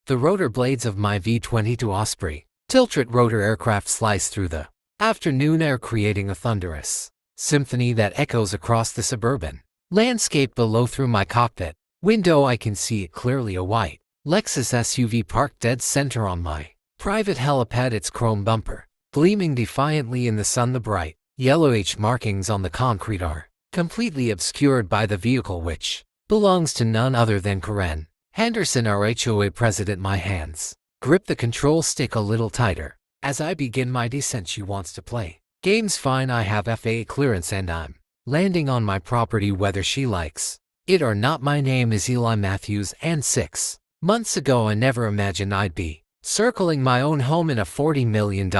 The rotor blades of my V-22 Osprey Tiltrotor aircraft slice through the afternoon air, creating a thunderous symphony that echoes across the suburban landscape below. Through my cockpit window I can see it clearly, a white Lexus SUV parked dead center on my private helipad, its chrome bumper gleaming defiantly in the sun. The bright yellow H markings on the concrete are completely obscured by the vehicle, which belongs to none other than Karen Henderson, our HOA president. My hands grip the control stick a little tighter as I begin my descent. She wants to play games, fine. I have FAA clearance and I'm landing on my property whether she likes it or not. My name is Eli Matthews, and 6 months ago I never imagined I'd be circling my own home in a $40 million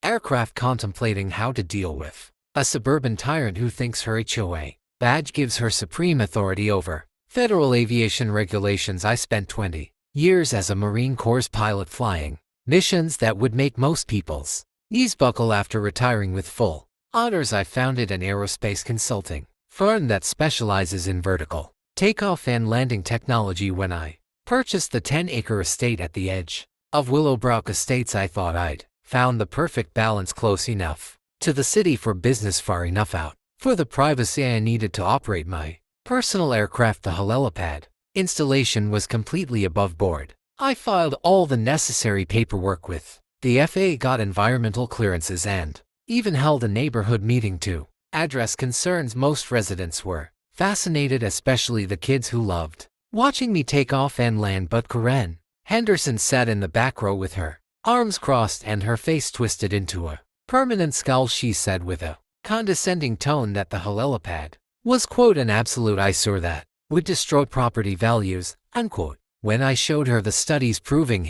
aircraft, contemplating how to deal with a suburban tyrant who thinks her HOA badge gives her supreme authority over federal aviation regulations. I spent 20 years as a Marine Corps pilot, flying missions that would make most people's knees buckle. After retiring with full honors, I founded an aerospace consulting firm that specializes in vertical takeoff and landing technology. When I purchased the 10-acre estate at the edge of Willowbrook Estates, I thought I'd found the perfect balance, close enough to the city for business, far enough out for the privacy I needed to operate my personal aircraft. The Helipad installation was completely above board. I filed all the necessary paperwork with the FAA, got environmental clearances, and even held a neighborhood meeting to address concerns. Most residents were fascinated, especially the kids who loved watching me take off and land. But Karen Henderson sat in the back row with her arms crossed and her face twisted into a permanent scowl. She said with a condescending tone that the Helipad was, quote, an absolute eyesore that would destroy property values, unquote. When I showed her the studies proving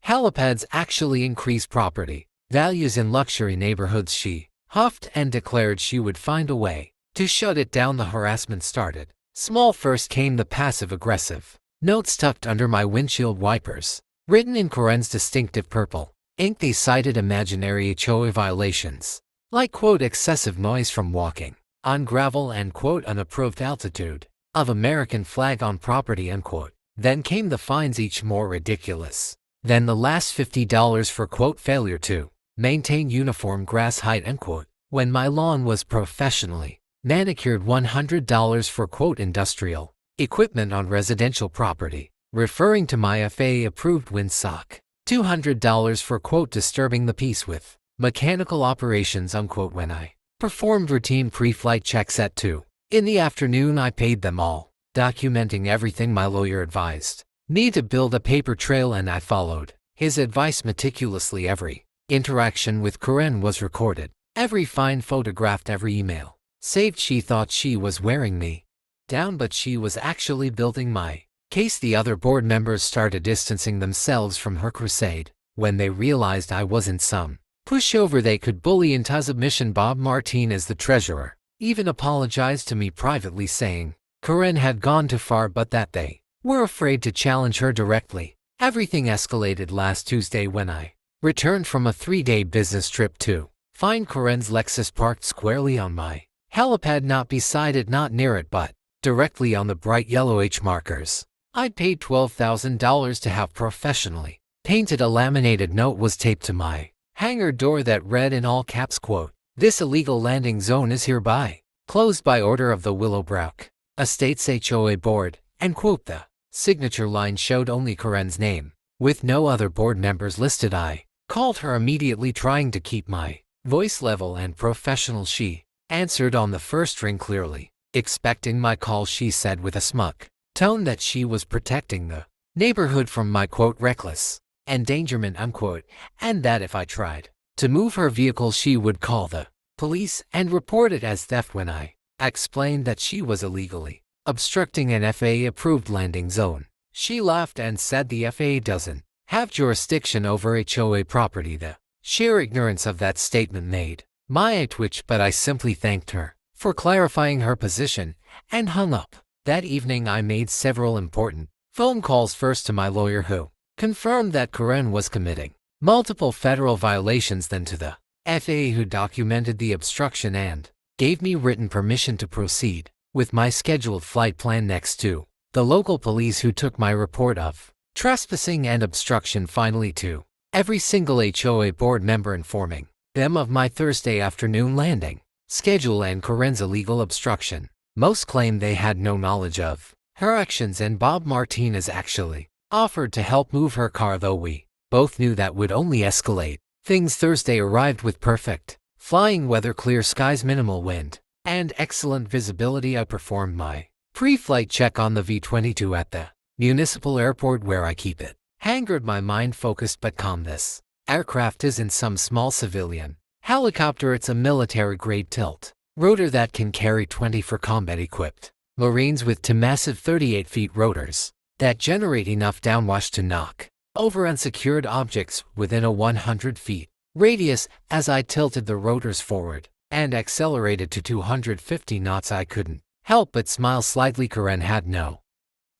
helipads actually increase property values in luxury neighborhoods, she huffed and declared she would find a way to shut it down. The harassment started small. First came the passive-aggressive notes tucked under my windshield wipers, written in Karen's distinctive purple ink. They cited imaginary HOA violations, like, quote, excessive noise from walking on gravel and, quote, unapproved altitude of American flag on property, unquote. Then came the fines, each more ridiculous than the last, $50 for, quote, failure to maintain uniform grass height, unquote, when my lawn was professionally manicured, $100 for, quote, industrial equipment on residential property, referring to my FAA-approved windsock, $200 for, quote, disturbing the peace with mechanical operations, unquote. When I performed routine pre-flight checks at 2 in the afternoon, I paid them all, documenting everything my lawyer advised me to build a paper trail, and I followed his advice meticulously. Every interaction with Karen was recorded, every fine photographed, every email saved. She thought she was wearing me down, but she was actually building my case. The other board members started distancing themselves from her crusade when they realized I wasn't some pushover they could bully into submission. Bob Martinez, the treasurer, even apologized to me privately, saying Karen had gone too far, but that they were afraid to challenge her directly. Everything escalated last Tuesday when I returned from a 3-day business trip to find Karen's Lexus parked squarely on my helipad, not beside it, not near it, but directly on the bright yellow H markers. I'd paid $12,000 to have professionally painted. A laminated note was taped to my hangar door that read in all caps, quote, "This illegal landing zone is hereby closed by order of the Willowbrook Estates HOA board," and, quote. The signature line showed only Karen's name, with no other board members listed. I called her immediately, trying to keep my voice level and professional. She answered on the first ring, clearly expecting my call. She said with a smug tone that she was protecting the neighborhood from my, quote, reckless endangerment, unquote, and that if I tried to move her vehicle she would call the police and report it as theft. When I explained that she was illegally obstructing an FAA-approved landing zone, she laughed and said the FAA doesn't have jurisdiction over HOA property. The sheer ignorance of that statement made my eye twitch, but I simply thanked her for clarifying her position and hung up. That evening I made several important phone calls, first to my lawyer, who confirmed that Karen was committing multiple federal violations, then to the FAA, who documented the obstruction and gave me written permission to proceed with my scheduled flight plan, next to the local police, who took my report of trespassing and obstruction. Finally, to every single HOA board member, informing them of my Thursday afternoon landing schedule and Karen's illegal obstruction. Most claimed they had no knowledge of her actions, and Bob Martinez actually offered to help move her car, though we both knew that would only escalate things. Thursday arrived with perfect flying weather, clear skies, minimal wind, and excellent visibility. I performed my pre-flight check on the V-22 at the municipal airport where I keep it hangared, my mind focused but calm. This aircraft isn't some small civilian helicopter, it's a military-grade tiltrotor that can carry 20 for combat-equipped Marines with two massive 38-foot rotors that generate enough downwash to knock over unsecured objects within a 100-foot radius. As I tilted the rotors forward and accelerated to 250 knots, I couldn't help but smile slightly. Karen had no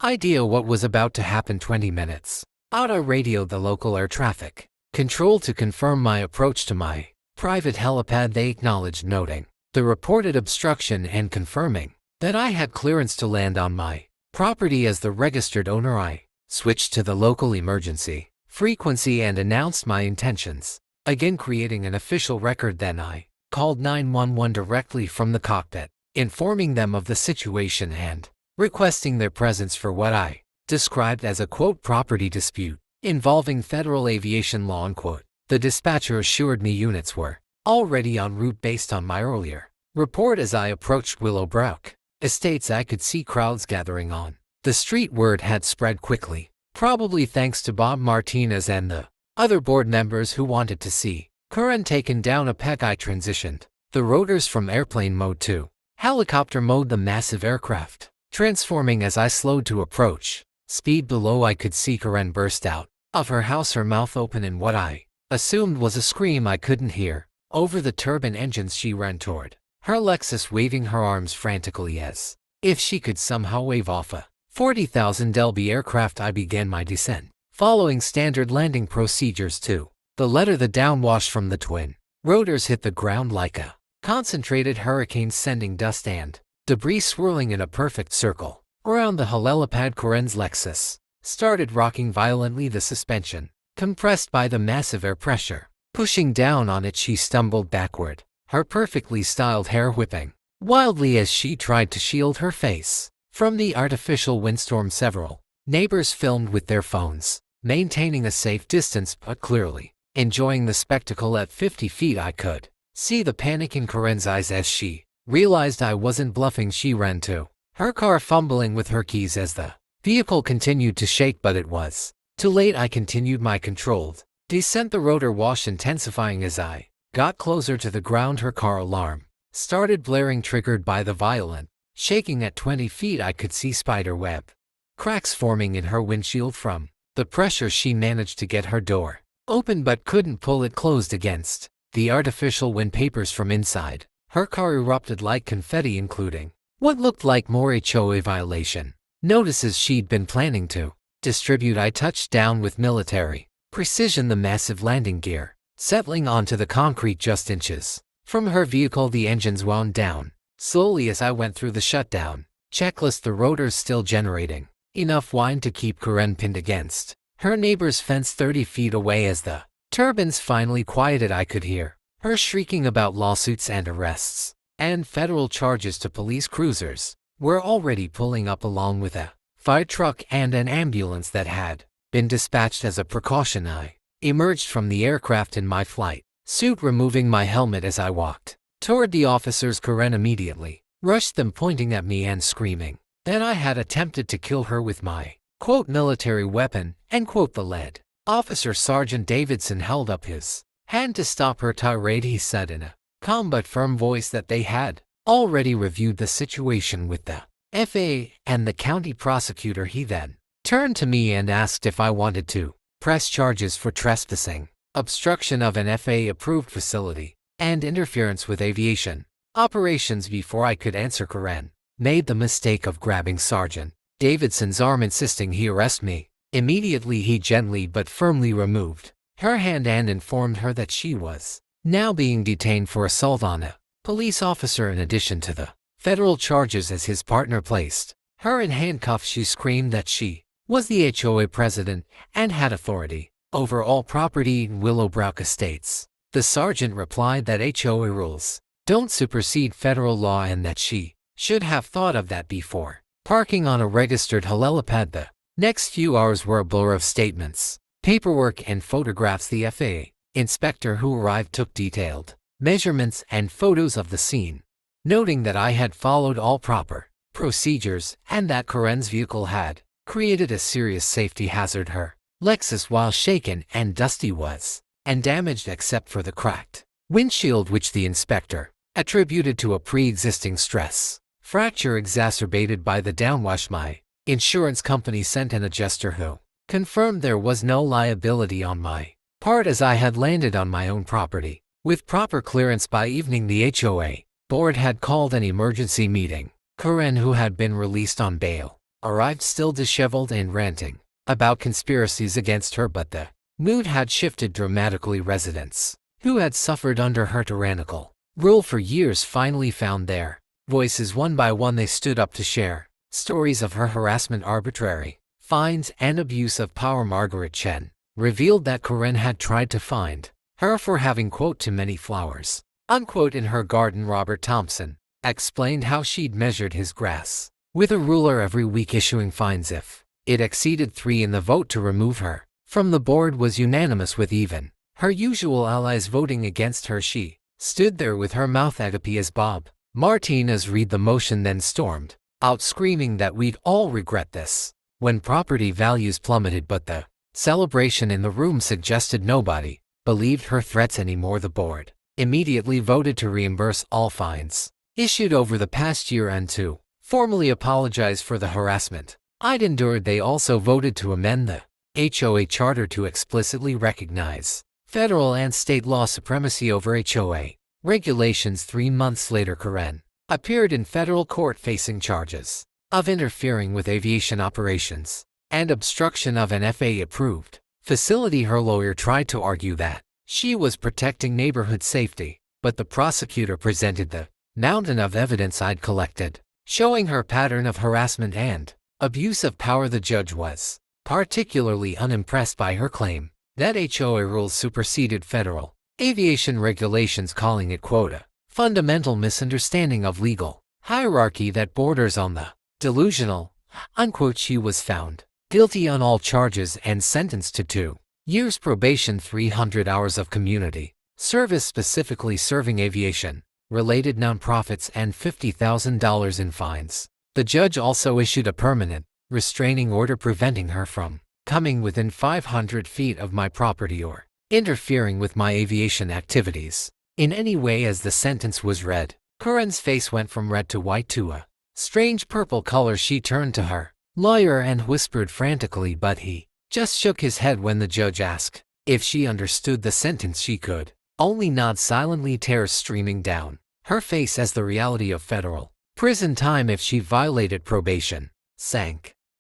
idea what was about to happen. 20 minutes out, I radioed the local air traffic control to confirm my approach to my private helipad. They acknowledged, noting the reported obstruction and confirming that I had clearance to land on my property. As the registered owner, I switched to the local emergency frequency and announced my intentions, again creating an official record. Then I called 911 directly from the cockpit, informing them of the situation and requesting their presence for what I described as a, quote, property dispute involving federal aviation law, unquote. The dispatcher assured me units were already en route based on my earlier report. As I approached Willowbrook Estates, I could see crowds gathering on the street. Word had spread quickly, probably thanks to Bob Martinez and the other board members who wanted to see Karen taken down. A peck, I transitioned the rotors from airplane mode to helicopter mode, the massive aircraft transforming as I slowed to approach speed. Below, I could see Karen burst out of her house, her mouth open in what I assumed was a scream I couldn't hear over the turbine engines. She ran toward her Lexus, waving her arms frantically as if she could somehow wave off a 40,000 lb aircraft. I began my descent, following standard landing procedures to the letter. The downwash from the twin rotors hit the ground like a concentrated hurricane, sending dust and debris swirling in a perfect circle around the helipad. Karen's Lexus started rocking violently, the suspension compressed by the massive air pressure pushing down on it. She stumbled backward, her perfectly styled hair whipping wildly as she tried to shield her face from the artificial windstorm. Several neighbors filmed with their phones, maintaining a safe distance but clearly enjoying the spectacle. At 50 feet, I could see the panic in Karen's eyes as she realized I wasn't bluffing. She ran to her car, fumbling with her keys as the vehicle continued to shake, but it was too late. I continued my controlled descent, the rotor wash intensifying as I got closer to the ground. Her car alarm started blaring, triggered by the violent shaking. At 20 feet, I could see spider web cracks forming in her windshield from the pressure. She managed to get her door open but couldn't pull it closed against the artificial wind papers from inside. Her car erupted like confetti, including what looked like more HOA violation notices she'd been planning to distribute. I touched down with military precision, the massive landing gear settling onto the concrete just inches from her vehicle. The engines wound down slowly as I went through the shutdown checklist, the rotors still generating enough wind to keep Karen pinned against her neighbor's fence 30 feet away. As the turbines finally quieted, I could hear her shrieking about lawsuits and arrests and federal charges to police. Cruisers were already pulling up, along with a fire truck and an ambulance that had been dispatched as a precaution. I emerged from the aircraft in my flight suit, removing my helmet as I walked toward the officers. Karen immediately rushed them, pointing at me and screaming that I had attempted to kill her with my, quote, military weapon, end quote. The lead officer, Sergeant Davidson, held up his hand to stop her tirade. He said in a calm but firm voice that they had already reviewed the situation with the FAA and the county prosecutor. He then turned to me and asked if I wanted to press charges for trespassing, obstruction of an FAA-approved facility, and interference with aviation operations. Before I could answer, Karen made the mistake of grabbing Sergeant Davidson's arm, insisting he arrest me. Immediately, he gently but firmly removed her hand and informed her that she was now being detained for assault on a police officer in addition to the federal charges. As his partner placed her in handcuffs, she screamed that she was the HOA president and had authority over all property in Willowbrook Estates. The sergeant replied that HOA rules don't supersede federal law and that she should have thought of that before parking on a registered helipad. The next few hours were a blur of statements, paperwork, and photographs. The FAA inspector who arrived took detailed measurements and photos of the scene, noting that I had followed all proper procedures and that Karen's vehicle had created a serious safety hazard. Her Lexus, while shaken and dusty, was and damaged except for the cracked windshield, which the inspector attributed to a pre-existing stress fracture exacerbated by the downwash. My insurance company sent an adjuster who confirmed there was no liability on my part as I had landed on my own property with proper clearance. By evening, the HOA board had called an emergency meeting. Karen, who had been released on bail, arrived still disheveled and ranting about conspiracies against her, but the mood had shifted dramatically. Residents who had suffered under her tyrannical rule for years finally found their voices. One by one they stood up to share stories of her harassment, arbitrary fines, and abuse of power. Margaret Chen revealed that Karen had tried to find her for having, quote, too many flowers, unquote, in her garden. Robert Thompson explained how she'd measured his grass with a ruler every week, issuing fines if it exceeded 3, and the vote to remove her from the board was unanimous, with even her usual allies voting against her. She stood there with her mouth agape as Bob Martinez read the motion, then stormed out screaming that we'd all regret this when property values plummeted. But the celebration in the room suggested nobody believed her threats anymore. The board immediately voted to reimburse all fines issued over the past year and to formally apologize for the harassment I'd endured. They also voted to amend the HOA charter to explicitly recognize federal and state law supremacy over HOA regulations. 3 months later, Karen appeared in federal court facing charges of interfering with aviation operations and obstruction of an FAA-approved facility. Her lawyer tried to argue that she was protecting neighborhood safety, but the prosecutor presented the mountain of evidence I'd collected, showing her pattern of harassment and abuse of power. The judge was particularly unimpressed by her claim that HOA rules superseded federal aviation regulations, calling it, quote, a fundamental misunderstanding of legal hierarchy that borders on the delusional, unquote. She was found guilty on all charges and sentenced to 2 years probation, 300 hours of community service specifically serving aviation-related nonprofits, and $50,000 in fines. The judge also issued a permanent restraining order preventing her from coming within 500 feet of my property or interfering with my aviation activities in any way. As the sentence was read, Karen's face went from red to white to a strange purple color. She turned to her lawyer and whispered frantically, but he just shook his head. When the judge asked if she understood the sentence, she could only nod silently, tears streaming down her face as the reality of federal prison time if she violated probation sank